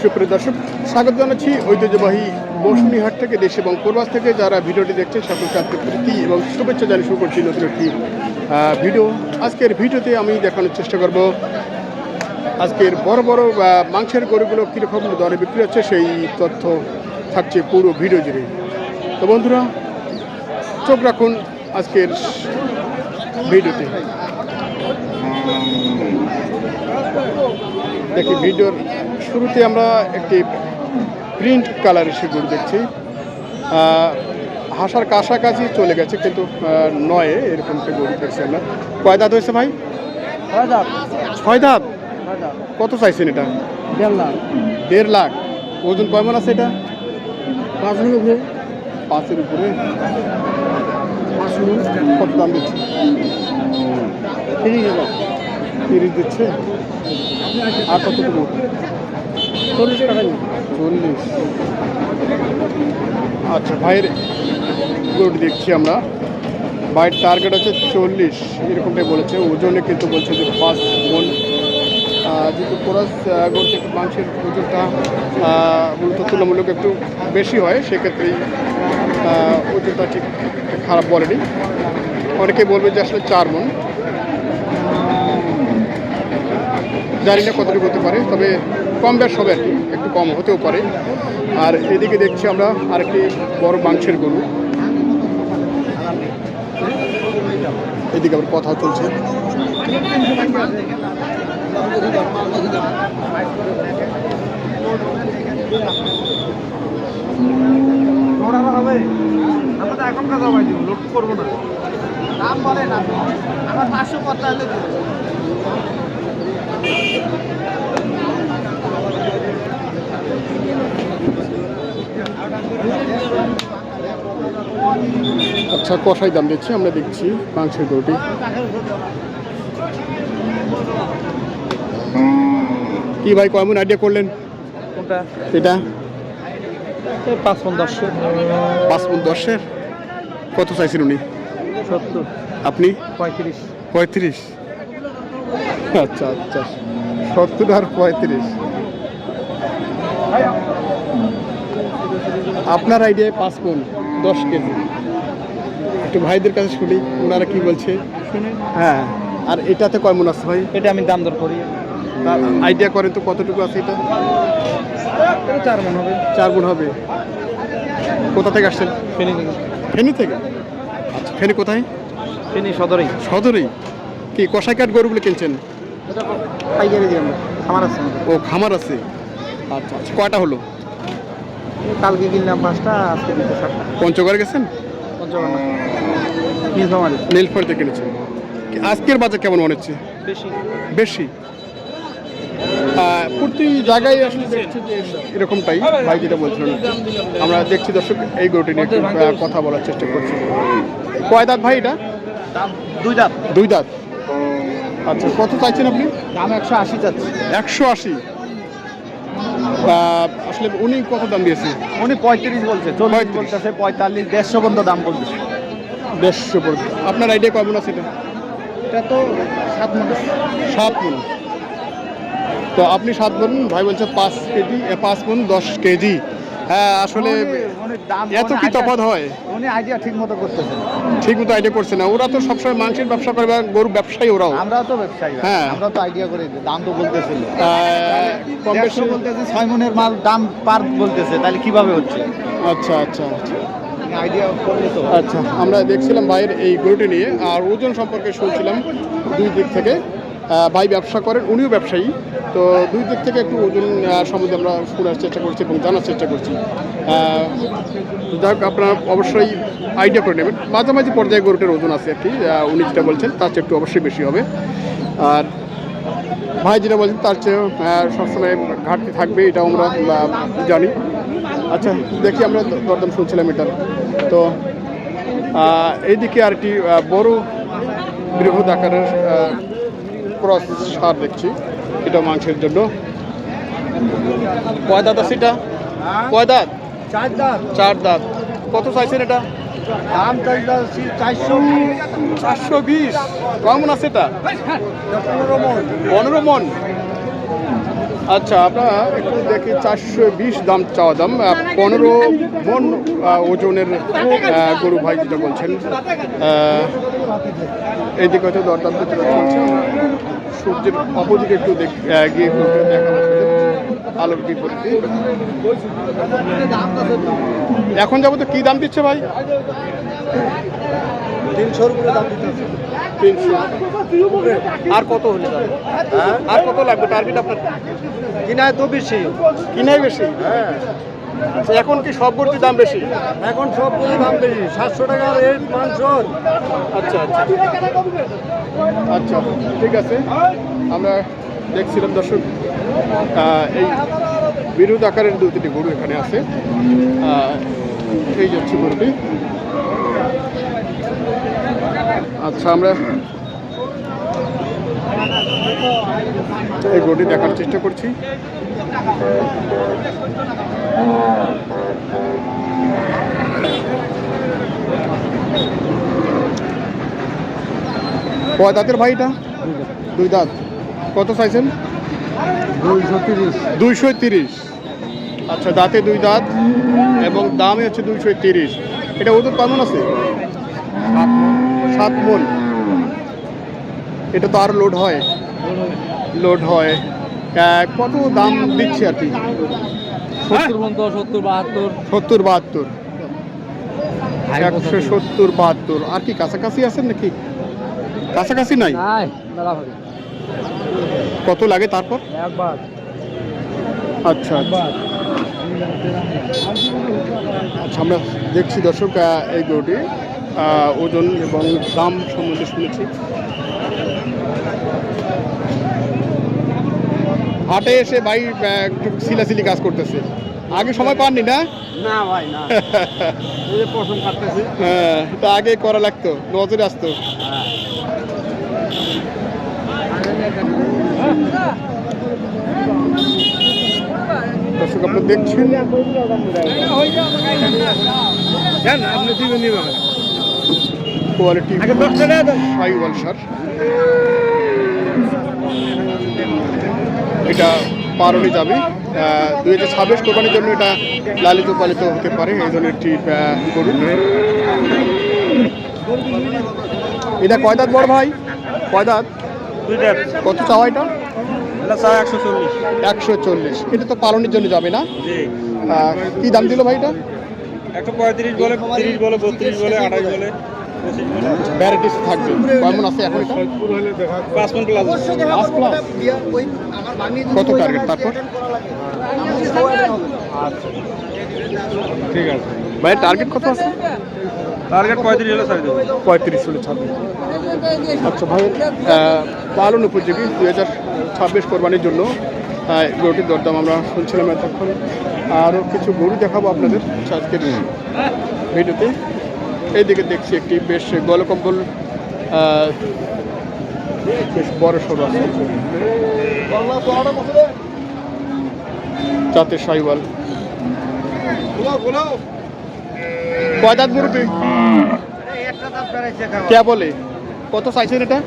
সুপ্রিয় দর্শক, স্বাগত জানাচ্ছি ঐতিহ্যবাহী বসুনিহাট থেকে। দেশ এবং প্রবাস থেকে যারা ভিডিওটি দেখছেন সকলকে আন্তরিক প্রীতি এবং শুভেচ্ছা জানিয়ে শুরু করছি নতুন একটি ভিডিও। আজকের ভিডিওতে আমি দেখানোর চেষ্টা করব আজকের বড় বড় মাংসের গরুগুলো কীরকম দরে বিক্রি হচ্ছে, সেই তথ্য থাকছে পুরো ভিডিও জুড়ে। তো বন্ধুরা, চোখ রাখুন আজকের ভিডিওতে। দেখি ভিডিওর শুরুতে আমরা একটি প্রিন্ট কালারের সে গরু দেখছি। হাসার কাছাকাছি চলে গেছে, কিন্তু নয় এরকম একটা গরু দেখছি আমরা। কয় দাঁত হয়েছে ভাই? 6 দাঁত। 6 দাঁত। কত চাইছেন এটা? 1.5 লাখ। 1.5 লাখ। ওজন কেমন আছে এটা? 5 উপরে। 5-এর উপরে। কত দাম দিচ্ছে? 30 দিচ্ছে। আর কতটুকু? 40 টাকা। 40। আচ্ছা, ভাইয়ের গরুটি দেখছি আমরা। ভাইয়ের টার্গেট হচ্ছে 40, এরকমটাই বলেছে। ওজনে কিন্তু বলছে যে 5 মণ। যেহেতু কোরাস গরু থেকে মাংসের ওজনটা মূলত তুলনামূলক একটু বেশি হয়, সেক্ষেত্রেই ওজনটা ঠিক খারাপ বলেনি। অনেকে বলবে যে আসলে 4 মণ। জানি না কতটুকু হতে পারে, তবে কম বেশ হবে আর কি, একটু কম হতেও পারে। আর এদিকে দেখছি আমরা আরেকটি বড় মাংসের গরু। এদিকে আবার কথা চলছে। এখন কথা ভাই লোড করবো না, দাম বলে না। আমার 500 কথা হলে আচ্ছা, কষাই দাম দিচ্ছি আমরা, দেখছি মাংসের গরুটি। কি ভাই, কেমন আইডিয়া করলেন? কোনটা? এটা 5 মণ 10। 5 মণ 10-এর। কত চাইছেন উনি? 70। আপনি? 35। 35। আচ্ছা আচ্ছা, 70 আর 35। আপনার আইডিয়ায় 5 মণ 10 কেজি। একটু ভাইদের কাছে শুনি ওনারা কি বলছে। হ্যাঁ, আর এটাতে কয় মণ আছে ভাই? এটা আমি দাম দর করি। আইডিয়া করেন তো কতটুকু আছে এটা? 4 মণ হবে। 4 মণ হবে। কোথা থেকে আসছেন? ফেনী থেকে। ফেনী থেকে? আচ্ছা, ফেনী কোথায়? ফেনী সদরেই। সদরেই? কি কষাই কাঠ গরুগুলো কিনছেন? এটা পাইকারি দিই আমরা, খামার আছে। ও, খামার আছে। আচ্ছা আচ্ছা, কয়টা হলো? কালকে কিনলাম 5টা, আজকে দিতে 7টা। পঞ্চগড়ে গেছেন? পঞ্চগড় না, নীলফামারী। নীলফামারীতে কিনেছেন। আজকের বাজার কেমন মনে হচ্ছে? বেশি। বেশি? প্রতি জায়গায় আসলে দেখছি যে এরকমটাই ভাই যেটা বলছিলেন। আমরা দেখছি দর্শক, এই গরুটি নিয়ে একটু কথা বলার চেষ্টা করছি। কয় দাঁত ভাই এটা? 2 দাঁত। 2 দাঁত। আচ্ছা, কত চাইছেন আপনি? দাম 180 চাচ্ছি। 180। আসলে উনি কত দাম দিয়েছে? উনি 35 বলছে, 40 বলতেছে, 45, 150 পর্যন্ত দাম বলতেছে। 150 পর্যন্ত। আপনার আইডিয়া কেমন আছে এটা? এটা তো 7 মণ। 7 মণ। তো আপনি 7 মণ, ভাই বলছে 5 কেজি, 5 মণ 10 কেজি। হ্যাঁ, আসলে এত কি তফাৎ হয়? উনি আইডিয়া ঠিক মতো করতেছে, ঠিক মতো আইডিয়া করছে না। ওরা তো সবসময় মাংসের ব্যবসা করে, গরু ব্যবসায়ী ওরাও। আমরাও তো ব্যবসায়ী। হ্যাঁ, আমরা তো আইডিয়া করে দাম তো বলতেছিল। কম বেশি বলতেছে 6 মণের মাল দাম পার বলতেছে, তাহলে কিভাবে হচ্ছে? আচ্ছা আচ্ছা আচ্ছা আইডিয়া করলে তো। আচ্ছা, আমরা দেখছিলাম ভাইয়ের এই গরুটি নিয়ে, আর ওজন সম্পর্কে শুনছিলাম 2 দিক থেকে। ভাই ব্যবসা করেন, উনিও ব্যবসায়ী। তো 2 দিক থেকে একটু ওজন সম্বন্ধে আমরা শোনার চেষ্টা করছি এবং জানার চেষ্টা করছি। যাই হোক, আপনারা অবশ্যই আইডিয়া করে নেবেন। মাঝামাঝি পর্যায়ে গরুটার ওজন আছে আর কি। উনি যেটা বলছেন তার চেয়ে একটু অবশ্যই বেশি হবে। আর ভাই যেটা বলছেন তার চেয়ে সবসময় ঘাটতি থাকবে, এটাও আমরা জানি। আচ্ছা, দেখি আমরা দরদাম শুনছিলাম এটার। তো এইদিকে আরেকটি বড় বৃহৎ আকারের ক্রস সার দেখছি, এটা মাংসের জন্য। কয় দাঁত আছে এটা? কয় দাঁত? 4 দাঁত। 4 দাঁত। কত চাইছেন এটা? দাম চাইছি 420। কেমন আছে এটা? 15 মণ। 15 মণ। আচ্ছা, আমরা একটু দেখি 420 দাম চাওয়া দাম, 15 মন ওজনের গরু ভাই যেটা বলছেন। এইদিকে হয়তো দরদাম তো চলছে। সূর্যের অপোজিটে একটু গিয়ে দেখাবো আলোর বিপরীতে। এখন যাবো তো কি দাম দিচ্ছে ভাই? 300 উপরে দাম দিতেছে। 300। আর কত হলে যাবে? আর কত লাগবে টার্গেট আপনার? কিনায় তো বেশি। কিনাই বেশি? হ্যাঁ, আচ্ছা, এখন কি সব গরুর দাম বেশি? এখন সব কিছু দাম বেশি। 700 টাকা রেট মাংসর। আচ্ছা আচ্ছা আচ্ছা, ঠিক আছে। আমরা দেখছিলাম দর্শক, এই বিরোধ আকারের 2-3টি গরু এখানে আছে। এই যাচ্ছে গরুটি। আচ্ছা, আমরা এই গরুটি দেখার চেষ্টা করছি। কয় দাঁতের ভাইটা? 2 দাঁত। কত চাইছেন? 230। 230। আচ্ছা, দাঁতে 2 দাঁত এবং দামে হচ্ছে 230। এটা ওজন কেমন আছে? 7 মন। এটা তো আরও লোড হয়। কত দাম দিচ্ছে আর কি? 70 মন তো 70 72। 70-72। 170-72। আর কি কাছাকাছি আছেন নাকি? কাছাকাছি নাই? কত লাগে তারপর? একবার। আচ্ছা আচ্ছা, আমরা দেখছি দর্শক, এই গরুটি ওজন এবং দাম সম্বন্ধে শুনেছি। হাটে এসে ভাই একটু সিলাসিলি কাজ করতেছে। আগে সময় পাননি না? না ভাই না। এই যে পশম কাটতেছে। হ্যাঁ, এটা আগে করা লাগতো, নজরে আসতো। দর্শক, আপনারা দেখছেন কোয়ালিটি সাইওয়াল সার। এটা পারনি যাবে 2026 কোরবানির জন্য। এটা লালিত পালিত হতে পারে এই ধরনের একটি গরু। এটা কয় দাঁত বড় ভাই? কয় দাঁত? 2 দাঁত। কত চাওয়া এটা? এটা চাই 140। 140। এটা তো পালনের জন্য যাবে না? জি। কি দাম দিল ভাই এটা? 135 বলে, 30 বলে, 32 বলে, 28 বলে, 25 বলে। ভ্যারাইটিস থাকবে। কেমন আছে এখন এটা? 5 মন প্লাস। কত টার্গেট তারপর? ঠিক আছে ভাই, টার্গেট কত আছে? টার্গেট 35 হলে ছাড়ি দেবো। 35 হলে ছাড়বে। আচ্ছা ভাই, পালন উপযোগী 2026 কোরবানির জন্য গরুটির দরদাম আমরা শুনছিলাম এতক্ষণ। আরও কিছু গরু দেখাবো আপনাদের আজকের ভিডিওতে। এইদিকে দেখছি একটি বেশ গলকম্বল, বেশ বড় সড়ো আছে, জাতের সাইওয়াল। কয় দাঁত গরুটি? কে বলে? কত চাইছেন এটা?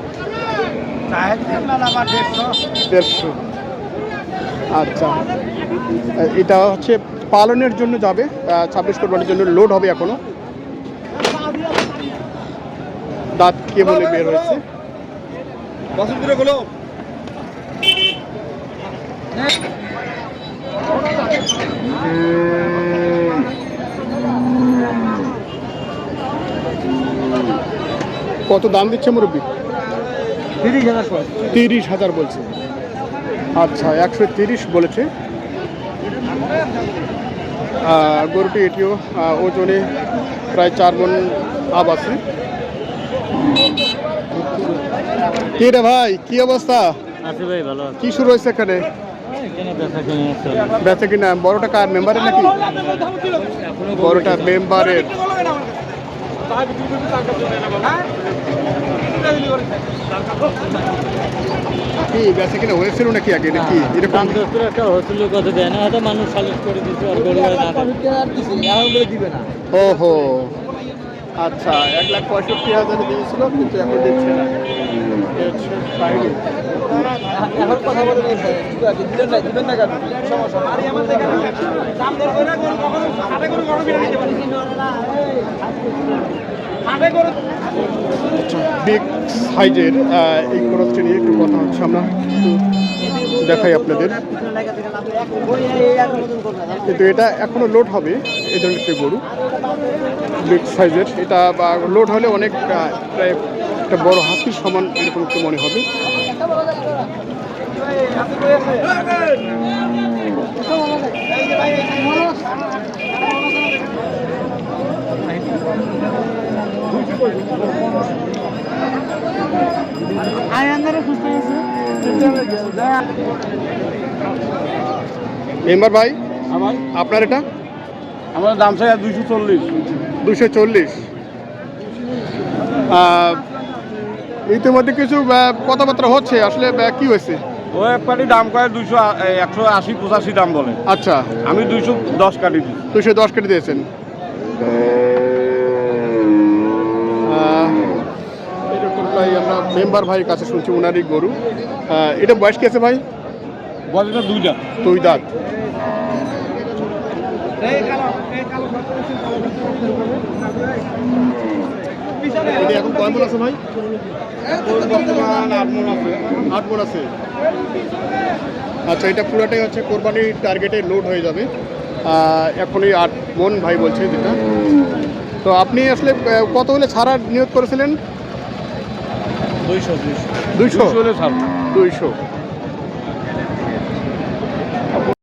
150। আচ্ছা, এটা হচ্ছে পালনের জন্য যাবে, 26 কোরবানির জন্য লোড হবে এখনো। দাঁত কে বলে বের হয়েছে। কত দাম দিচ্ছে মুরব্বী? 30,000 বলছে। আচ্ছা, 130 বলেছে। গরুটি এটিও ওজনে প্রায় 4 মণ আপ আছে। কি রে ভাই, কি অবস্থা? আছে ভাই, ভালো আছে। কি শুরু হয়েছে এখানে? বেচা কিনা? বড়টা কার, মেম্বারের নাকি? বড়টা মেম্বারের। কি বেচা কিনা হয়েছিল নাকি আগে নাকি এরকম? মানুষ সালিশ করে দিচ্ছে আর গরু দিবে না। ওহো, আচ্ছা, 1,65,000 দিয়েছিল কিন্তু এখন দিচ্ছে না। এই হচ্ছে কাহিনী। এখন কথা বলে দিবেন না কেন সমস্যা আরে আমার দেখে দাম দর করে গরু কখনো হাটে গরু গরু বিনা দিতে পারি হাটে গরু বিগ সাইজের এই খরচটা নিয়ে একটু কথা হচ্ছে, আমরা একটু দেখাই আপনাদের। কিন্তু এটা এখনো লোড হবে এই ধরনের একটি গরু বিগ সাইজের। এটা লোড হলে অনেক প্রায় একটা বড় হাতির সমান এরকম একটু মনে হবে। মেম্বার ভাই, আপনার এটা আমার দাম চাই 240 240। ইতিমধ্যে কিছু কথাবার্তা হচ্ছে, আসলে কি হয়েছে? ও এক পাটি দাম করে 180-85 দাম বলে। আচ্ছা, আমি 210 কাটি দিই। 210 কেটে দিয়েছেন। এরকম প্রায় আমরা মেম্বার ভাইয়ের কাছে শুনছি ওনারই গরু। এটা বয়স কি আছে ভাই? বয়সটা 2টা। 2 দাঁত। এটা এখন কয় মণ আছে ভাই? বর্তমান 8 মণ আছে। 8 মণ আছে। আচ্ছা, এটা পুরোটাই হচ্ছে কোরবানির টার্গেটে লোড হয়ে যাবে। এখনই 8 মণ ভাই বলছে যেটা। তো আপনি আসলে কত হলে ছাড়ার নিয়োগ করেছিলেন? 200 200 হলে ছাড়। 200।